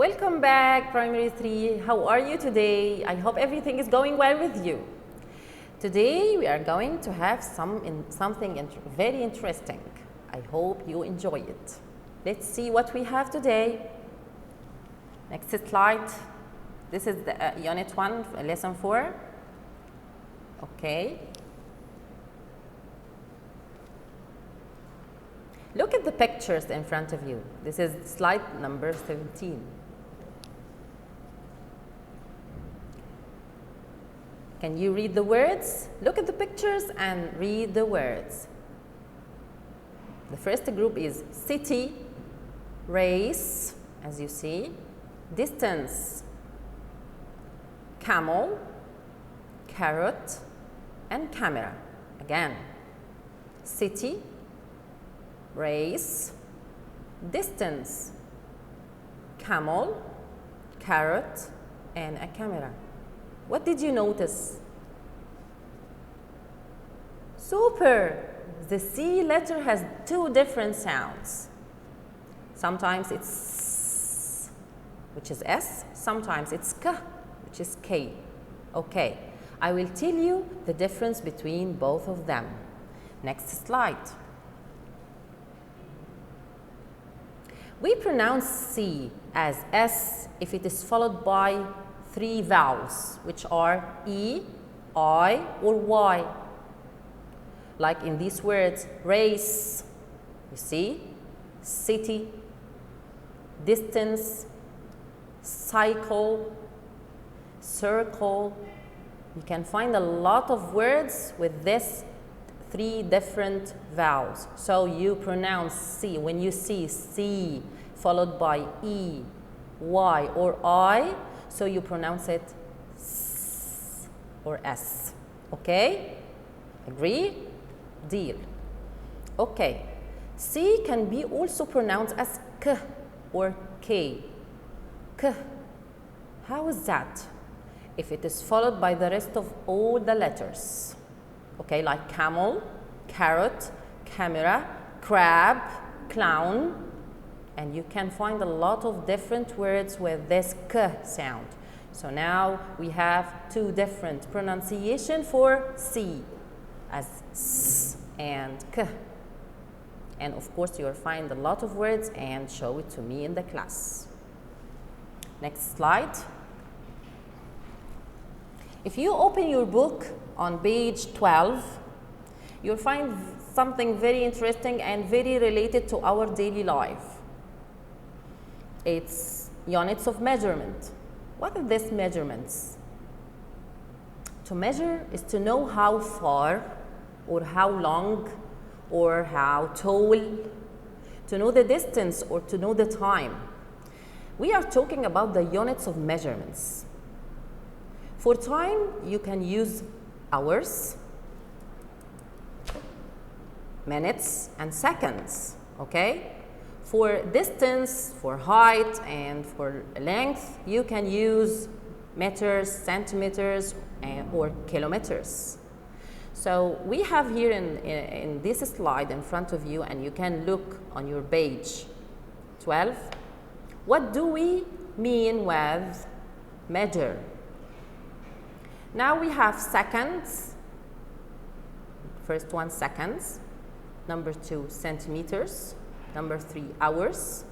Welcome back, Primary 3. How are you today? I hope everything is going well with you. Today we are going to have something very interesting. I hope you enjoy it. Let's see what we have today. Next slide. This is the Unit 1, Lesson 4. Okay. Look at the pictures in front of you. This is slide number 17. Can you read the words? Look at the pictures and read the words. The first group is city, race, as you see, distance, camel, carrot, and camera. Again, city, race, distance, camel, carrot, and a camera. What did you notice? Super! The C letter has two different sounds. Sometimes it's S, which is S. Sometimes it's K, which is K. Okay, I will tell you the difference between both of them. Next slide. We pronounce C as S if it is followed by three vowels, which are E, I, or Y. Like in these words, race, you see, city, distance, cycle, circle. You can find a lot of words with this three different vowels. So you pronounce C. When you see C followed by E, Y, or I, so you pronounce it S or S. Okay? Agree? Deal. Okay. C can be also pronounced as K or K. K. How is that? If it is followed by the rest of all the letters. Okay, like camel, carrot, camera, crab, clown. And you can find a lot of different words with this K sound. So now we have two different pronunciation for C as S and K. And of course you'll find a lot of words and show it to me in the class. Next slide. If you open your book on page 12, you'll find something very interesting and very related to our daily life. It's units of measurement. What are these measurements? To measure is to know how far or how long or how tall, to know the distance or to know the time. We are talking about the units of measurements. For time, you can use hours, minutes, and seconds, okay? For distance, for height, and for length, you can use meters, centimeters, or kilometers. So we have here in this slide in front of you, and you can look on your page 12. What do we mean with measure? Now we have seconds. First one, seconds. Number 2, centimeters. Number 3, hours.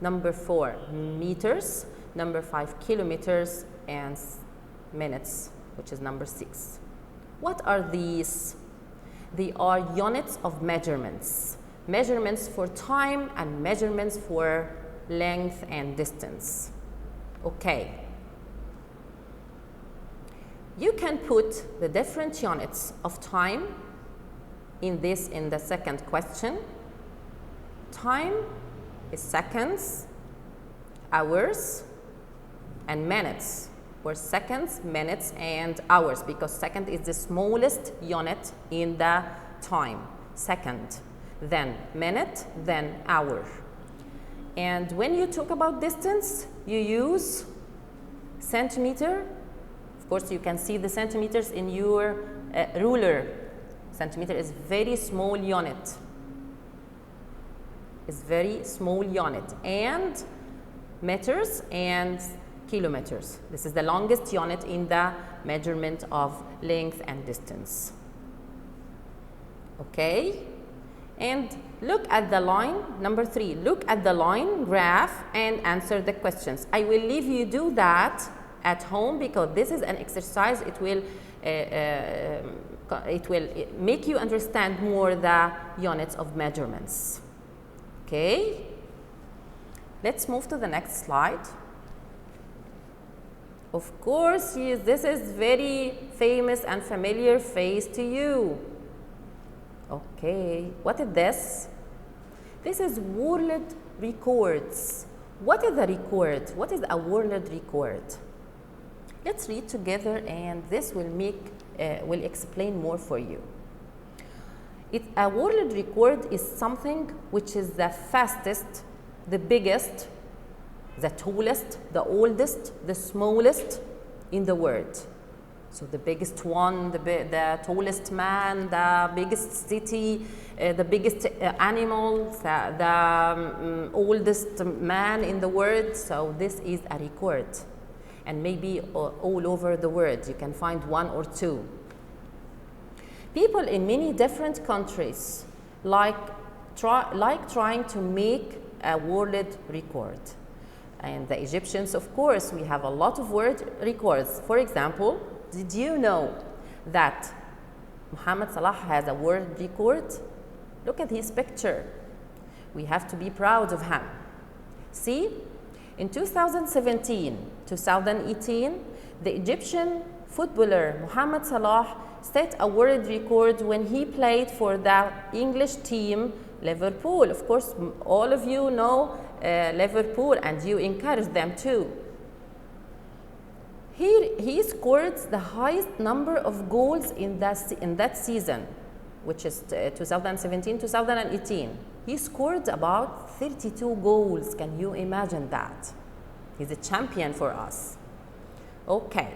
Number 4, meters. Number 5, kilometers, and minutes, which is number 6. What are these? They are units of measurements. Measurements for time and measurements for length and distance. Okay. You can put the different units of time in the second question. Time is seconds, hours, and minutes, or seconds, minutes, and hours, because second is the smallest unit in the time. Second, then minute, then hour. And when you talk about distance, you use centimeter. Of course, you can see the centimeters in your ruler. Centimeter is very small unit. It's very small unit. And meters and kilometers. This is the longest unit in the measurement of length and distance. Okay? And look at the line, number 3, look at the line graph and answer the questions. I will leave you do that at home because this is an exercise. It will make you understand more the units of measurements. Okay? Let's move to the next slide. Of course, this is very famous and familiar face to you. Okay, what is this? This is world records. What is a record? What is a world record? Let's read together and this will explain more for you. A world record is something which is the fastest, the biggest, the tallest, the oldest, the smallest in the world. So the biggest one, the tallest man, the biggest city, the biggest animal, the oldest man in the world. So this is a record. And maybe all over the world you can find one or two. People in many different countries like trying to make a world record. And the Egyptians, of course, we have a lot of world records. For example, did you know that Mohammed Salah has a world record? Look at his picture. We have to be proud of him. See, in 2017, 2018, the Egyptian footballer Mohammed Salah set a world record when he played for the English team Liverpool. Of course, all of you know Liverpool and you encourage them too. He scored the highest number of goals in that season, which is 2017-2018. He scored about 32 goals. Can you imagine that? He's a champion for us. Okay.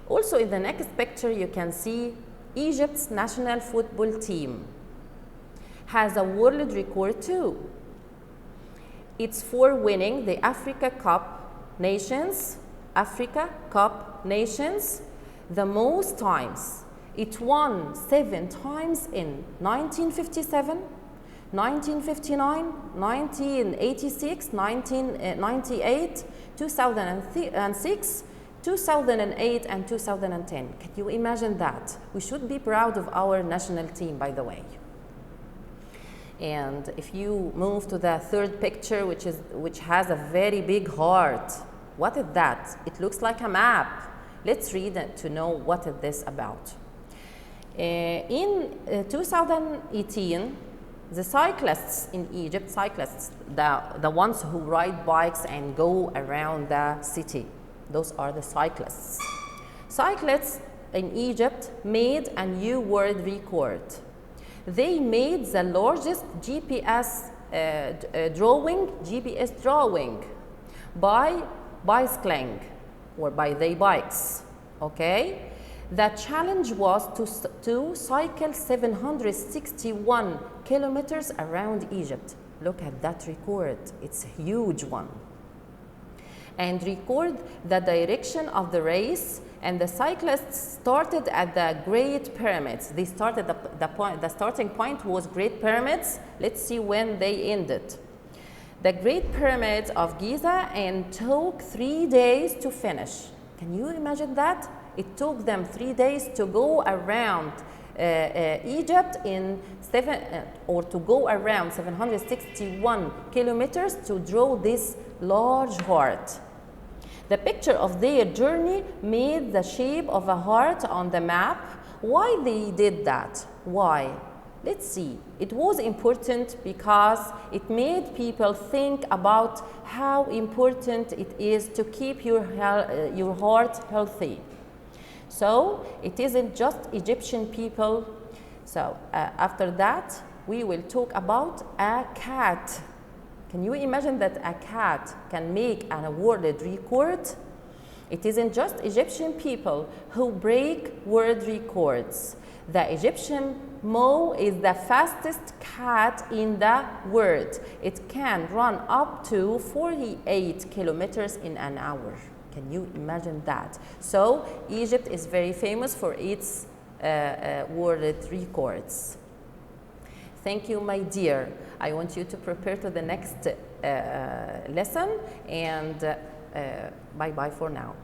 Also in the next picture you can see Egypt's national football team has a world record too. It's for winning the Africa Cup Nations the most times. It won 7 times in 1957, 1959, 1986, 1998, 2006, 2008 and 2010. Can you imagine that? We should be proud of our national team, by the way. And if you move to the third picture, which has a very big heart, what is that? It looks like a map. Let's read it to know what is this about. In 2018, the cyclists in Egypt, the ones who ride bikes and go around the city, those are the cyclists. Cyclists in Egypt made a new world record. They made the largest GPS drawing by bicycling or by their bikes. Okay? The challenge was to cycle 761 kilometers around Egypt. Look at that record. It's a huge one. And record the direction of the race, and the cyclists started at the Great Pyramids. They started the starting point was Great Pyramids. Let's see when they ended. The Great Pyramids of Giza, and took 3 days to finish. Can you imagine that? It took them 3 days to go around Egypt to go around 761 kilometers to draw this large heart. The picture of their journey made the shape of a heart on the map. Why they did that? Why? Let's see. It was important because it made people think about how important it is to keep your heart healthy. So it isn't just Egyptian people. So after that, we will talk about a cat. Can you imagine that a cat can make a world record? It isn't just Egyptian people who break world records. The Egyptian Mo is the fastest cat in the world. It can run up to 48 kilometers in an hour. Can you imagine that? So Egypt is very famous for its world records. Thank you, my dear. I want you to prepare to the next lesson, and bye-bye for now.